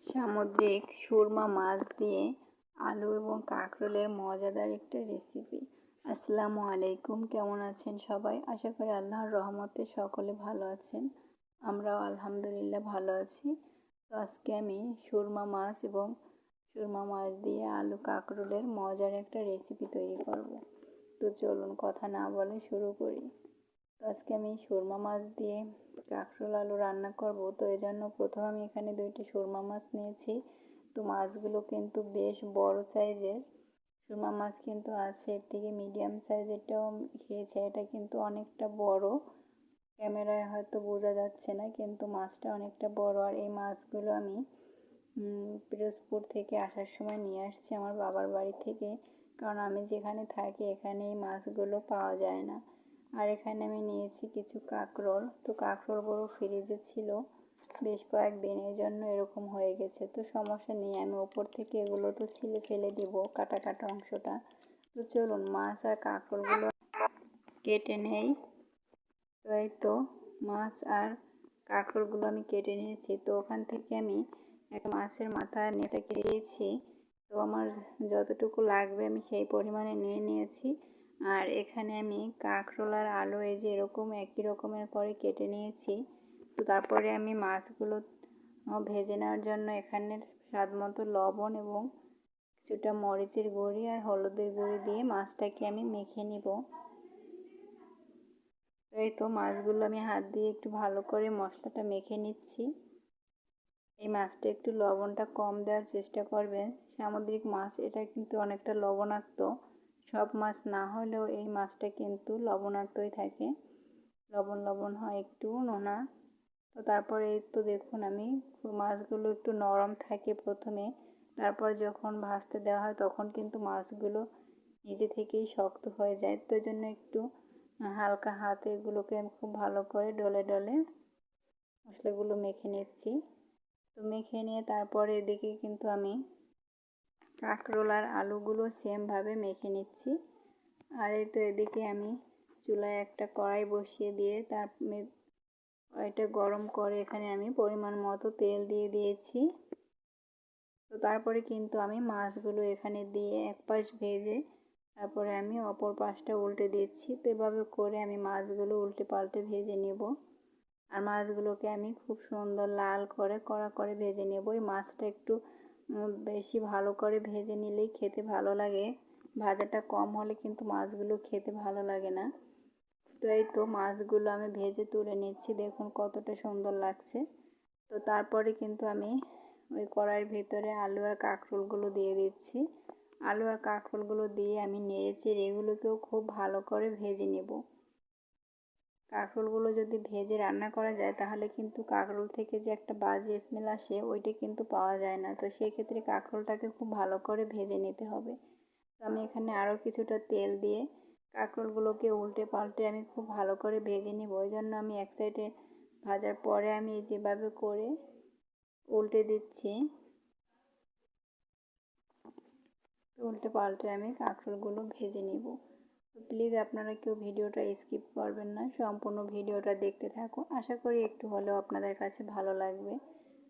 সামুদ্রিক সুরমা মাছ দিয়ে আলু এবং কাঁকরোলের মজাদার একটা রেসিপি। আসসালামু আলাইকুম, কেমন আছেন সবাই? আশা করি আল্লাহর রহমতে সকলে ভালো আছেন। আমরাও আলহামদুলিল্লাহ ভালো আছি। তো আজকে আমি সুরমা মাছ দিয়ে আলু কাঁকরোলের মজার একটা রেসিপি তৈরি করব। তো চলুন কথা না বলে শুরু করি। তো আজকে আমি সুরমা মাছ দিয়ে কাঁকরোল আলু রান্না করব। তো এই জন্য প্রথমে আমি এখানে 2টি সুরমা মাছ নিয়েছি। তো মাছগুলো কিন্তু বেশ বড় সাইজের। সুরমা মাছ কিন্তু আছে, এর থেকে মিডিয়াম সাইজেরটাও খেয়েছে। এটা কিন্তু অনেকটা বড়, ক্যামেরায় হয়তো বোঝা যাচ্ছে না, কিন্তু মাছটা অনেকটা বড়। আর এই মাছগুলো আমি পিরোজপুর থেকে আসার সময় নিয়ে আসছি আমার বাবার বাড়ি থেকে, কারণ আমি যেখানে থাকি এখানে এই মাছগুলো পাওয়া যায় না। আর এখানে আমি নিয়েছি কিছু কাঁকরোল। তো কাঁকরোলগুলো ফ্রিজে ছিল বেশ কয়েকদিন, এই জন্য এরকম হয়ে গেছে। তো সমস্যা নেই, আমি ওপর থেকে এগুলো তো ছিলে ফেলে দিব, কাটা কাটা অংশটা। তো চলুন মাছ আর কাঁকরোলগুলো কেটে নেই। তো এই তো মাছ আর কাঁকরোলগুলো আমি কেটে নিয়েছি। তো ওখান থেকে আমি একটা মাছের মাথা নেড়ে কেটে দিয়েছি। তো আমার যতটুকু লাগবে আমি সেই পরিমাণে নিয়ে নিয়েছি। আর এখানে আমি কাঁকরোল আর আলু এই যে এরকম একই রকমের করে কেটে নিয়েছি। তো তারপরে আমি মাছগুলো ভেজে নেওয়ার জন্য এখানে স্বাদ মতো লবণ এবং কিছুটা মরিচের গুঁড়ি আর হলুদের গুঁড়ি দিয়ে মাছটাকে আমি মেখে নিব। এই তো মাছগুলো আমি হাত দিয়ে একটু ভালো করে মশলাটা মেখে নিচ্ছি। এই মাছটা একটু লবণটা কম দেওয়ার চেষ্টা করবেন। সামুদ্রিক মাছ এটা কিন্তু অনেকটা লবণাক্ত। সব মাছ না হলেও এই মাছটা কিন্তু লবণাক্তই থাকে, লবণ লবণ হয়, একটু নোনা। তো তারপরে এই তো দেখুন আমি মাছগুলো একটু নরম থাকে প্রথমে, তারপর যখন ভাজতে দেওয়া হয় তখন কিন্তু মাছগুলো নিজে থেকেই শক্ত হয়ে যায়। তো এই জন্য একটু হালকা হাতে এগুলোকে আমি খুব ভালো করে ডলে ডলে মশলাগুলো মেখে নিচ্ছি। তো মেখে নিয়ে তারপরে এদিকে কিন্তু আমি কাঁকরোল আর আলুগুলো সেমভাবে মেখে নিচ্ছি। আর এই তো এদিকে আমি চুলায় একটা কড়াই বসিয়ে দিয়ে তার কড়াইটা গরম করে এখানে আমি পরিমাণ মতো তেল দিয়ে দিয়েছি। তো তারপরে কিন্তু আমি মাছগুলো এখানে দিয়ে এক পাশ ভেজে তারপরে আমি অপর পাশটা উল্টে দিচ্ছি। তো এভাবে করে আমি মাছগুলো উল্টে পাল্টে ভেজে নেব। আর মাছগুলোকে আমি খুব সুন্দর লাল করে কড়া করে ভেজে নেব। এই মাছটা একটু বেশি ভালো করে ভেজে নিলেই খেতে ভালো লাগে, ভাজাটা কম হলে কিন্তু মাছগুলো খেতে ভালো লাগে না। তো এই তো মাছগুলো আমি ভেজে তুলে নিচ্ছি, দেখুন কতটা সুন্দর লাগছে। তো তারপরে কিন্তু আমি ওই কড়াইয়ের ভিতরে আলু আর কাঁকরোলগুলো দিয়ে দিচ্ছি। আলু আর কাঁকরোলগুলো দিয়ে আমি নেড়ে চেড়ে এগুলোকেও খুব ভালো করে ভেজে নেব। কাঁকরোলগুলো যদি ভেজে রান্না করা যায় তাহলে কিন্তু কাঁকরোল থেকে যে একটা বাজে স্মেল আসে ওইটা কিন্তু পাওয়া যায় না। তো সেক্ষেত্রে কাঁকরোলটাকে খুব ভালো করে ভেজে নিতে হবে। তো আমি এখানে আরও কিছুটা তেল দিয়ে কাঁকরোলগুলোকে উল্টে পাল্টে আমি খুব ভালো করে ভেজে নিব। ওই জন্য আমি এক সাইডে ভাজার পরে আমি যেভাবে করে উল্টে দিচ্ছি, উল্টে পাল্টে আমি কাঁকরোলগুলো ভেজে নিব। তো প্লিজ আপনারা কেউ ভিডিওটা স্কিপ করবেন না, সম্পূর্ণ ভিডিওটা দেখতে থাকুন। আশা করি একটু হলেও আপনাদের কাছে ভালো লাগবে।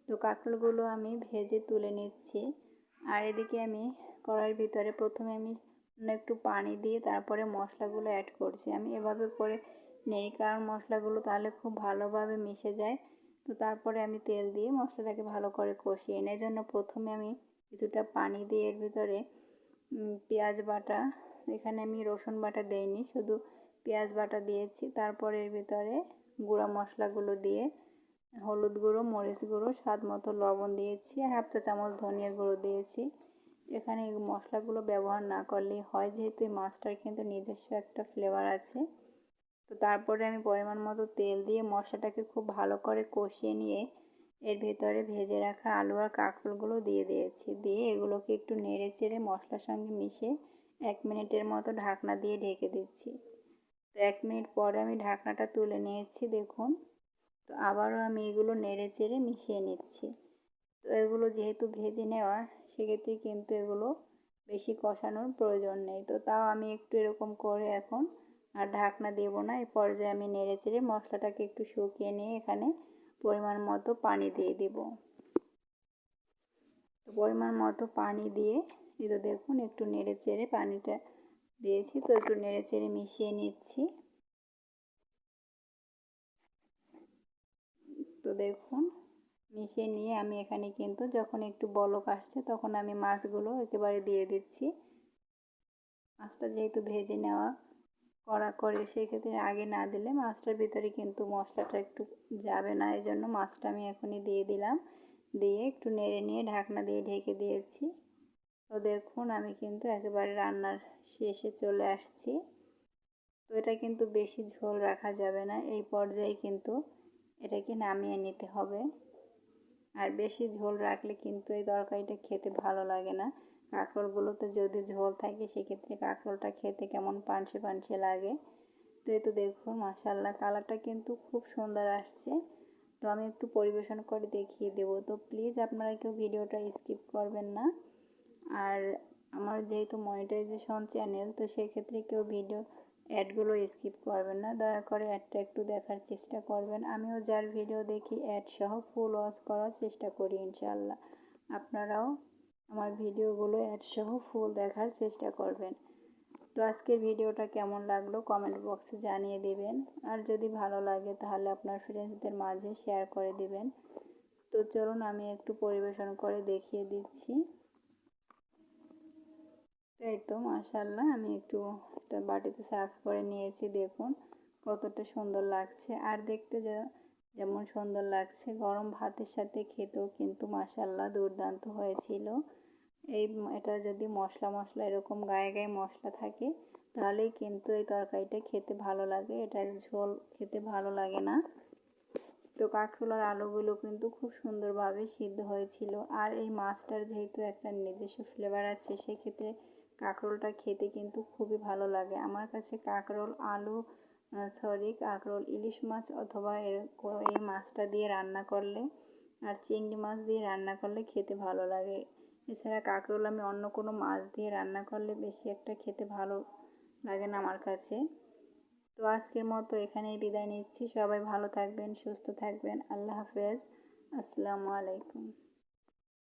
তো কাঁকরোলগুলো আমি ভেজে তুলে নিচ্ছি। আর এদিকে আমি কড়াইয়ের ভিতরে প্রথমে আমি একটু পানি দিয়ে তারপরে মশলাগুলো অ্যাড করছি। আমি এভাবে করে নেই, কারণ মশলাগুলো তাহলে খুব ভালোভাবে মিশে যায়। তো তারপরে আমি তেল দিয়ে মশলাটাকে ভালো করে কষিয়ে নিই। জন্য প্রথমে আমি কিছুটা পানি দিয়ে এর ভিতরে পেঁয়াজ বাটা, এখানে আমি রসুন বাটা দেইনি, শুধু পেঁয়াজ বাটা দিয়েছি। তারপর এর ভিতরে গুঁড়া মশলাগুলো দিয়ে হলুদ গুঁড়ো, মরিচ গুঁড়ো, স্বাদ মতো লবণ দিয়েছি আর 1/2 চা চামচ ধনিয়া গুঁড়ো দিয়েছি। এখানে এই মশলাগুলো ব্যবহার না করলেই হয়, যেহেতু এই মাছটার কিন্তু নিজস্ব একটা ফ্লেভার আছে। তো তারপরে আমি পরিমাণ মতো তেল দিয়ে মশলাটাকে খুব ভালো করে কষিয়ে নিয়ে এর ভেতরে ভেজে রাখা আলু আর কাঁকরোলগুলো দিয়ে দিয়েছি। দিয়ে এগুলোকে একটু নেড়ে চেড়ে মশলার সঙ্গে মিশিয়ে 1 মিনিটের মতো ঢাকনা দিয়ে ঢেকে দিচ্ছি। তো 1 মিনিট পরে আমি ঢাকনাটা তুলে নিয়েছি, দেখুন। তো আবারও আমি এগুলো নেড়ে চেড়ে মিশিয়ে নিচ্ছি। তো এগুলো যেহেতু ভেজে নেওয়া, সেক্ষেত্রে কিন্তু এগুলো বেশি কষানোর প্রয়োজন নেই। তো তাও আমি একটু এরকম করে এখন আর ঢাকনা দেব না, এই পর্যায়ে আমি নেড়ে চেড়ে মশলাটাকে একটু শুকিয়ে নিয়ে এখানে পরিমাণ মতো পানি দিয়ে দিব। তো পরিমাণ মতো পানি দিয়ে এই তো দেখুন একটু নেড়ে চেড়ে পানিটা দিয়েছি, তো একটু নেড়ে চেড়ে মিশিয়ে নিচ্ছি। তো দেখুন মিশিয়ে নিয়ে আমি এখানে কিন্তু যখন একটু বলক আসছে তখন আমি মাছগুলো একেবারে দিয়ে দিচ্ছি। মাছটা যেহেতু ভেজে নেওয়া কড়া করে, সেক্ষেত্রে আগে না দিলে মাছটার ভিতরে কিন্তু মশলাটা একটু যাবে না, এই জন্য মাছটা আমি এখনই দিয়ে দিলাম। দিয়ে একটু নেড়ে নিয়ে ঢাকনা দিয়ে ঢেকে দিয়েছি। তো দেখুন আমি কিন্তু একেবারে রান্নার শেষে চলে আসছি। তো এটা কিন্তু বেশি ঝোল রাখা যাবে না, এই পর্যায়ে কিন্তু এটাকে নামিয়ে নিতে হবে। আর বেশি ঝোল রাখলে কিন্তু এই তরকারিটা খেতে ভালো লাগে না। কাঁকরোলগুলোতে যদি ঝোল থাকে সেক্ষেত্রে কাঁকরোলটা খেতে কেমন পানসে পানসে লাগে। তো এই তো দেখুন মাশাআল্লাহ কালারটা কিন্তু খুব সুন্দর আসছে। তো আমি একটু পরিবেশন করে দেখিয়ে দেবো। তো প্লিজ আপনারা কেউ ভিডিওটা স্কিপ করবেন না। আর আমার যেহেতু মনিটাইজেশন চ্যানেল, তো সেক্ষেত্রে কেউ ভিডিও অ্যাডগুলো স্কিপ করবেন না, দয়া করে অ্যাডটা একটু দেখার চেষ্টা করবেন। আমিও যার ভিডিও দেখি অ্যাড সহ ফুল ওয়াচ করার চেষ্টা করি ইনশাআল্লাহ। আপনারাও আমার ভিডিওগুলো অ্যাড সহ ফুল দেখার চেষ্টা করবেন। তো আজকের ভিডিওটা কেমন লাগলো কমেন্ট বক্সে জানিয়ে দেবেন। আর যদি ভালো লাগে তাহলে আপনার ফ্রেন্ডসদের মাঝে শেয়ার করে দিবেন। তো চলুন আমি একটু পরিবেশন করে দেখিয়ে দিচ্ছি। এই তো মাশাআল্লাহ আমি একটু একটা বাটিতে সার্ভ করে নিয়েছি, দেখুন কতটা সুন্দর লাগছে। আর দেখতে যেমন সুন্দর লাগছে, গরম ভাতের সাথে খেতেও কিন্তু মাশাআল্লাহ দুর্দান্ত হয়েছিল। এটা যদি মশলা মশলা এরকম গায়ে গায়ে মশলা থাকে তাহলেই কিন্তু এই তরকারিটা খেতে ভালো লাগে, এটা ঝোল খেতে ভালো লাগে না। তো কাঁকরোল আর আলুগুলো কিন্তু খুব সুন্দরভাবে সিদ্ধ হয়েছিল। আর এই মাছটার যেহেতু একটা নিজস্ব ফ্লেভার আছে, সেক্ষেত্রে কাঁকরোলটা খেতে কিন্তু খুবই ভালো লাগে আমার কাছে। কাঁকরোল আলু কাঁকরোল ইলিশ মাছ অথবা এই মাছটা দিয়ে রান্না করলে আর চিংড়ি মাছ দিয়ে রান্না করলে খেতে ভালো লাগে। এছাড়া কাঁকরোল আমি অন্য কোনো মাছ দিয়ে রান্না করলে বেশি একটা খেতে ভালো লাগে না আমার কাছে। তো আজকের মতো এখানেই বিদায় নিচ্ছি। সবাই ভালো থাকবেন, সুস্থ থাকবেন। আল্লাহ হাফেজ। আসসালামু আলাইকুম।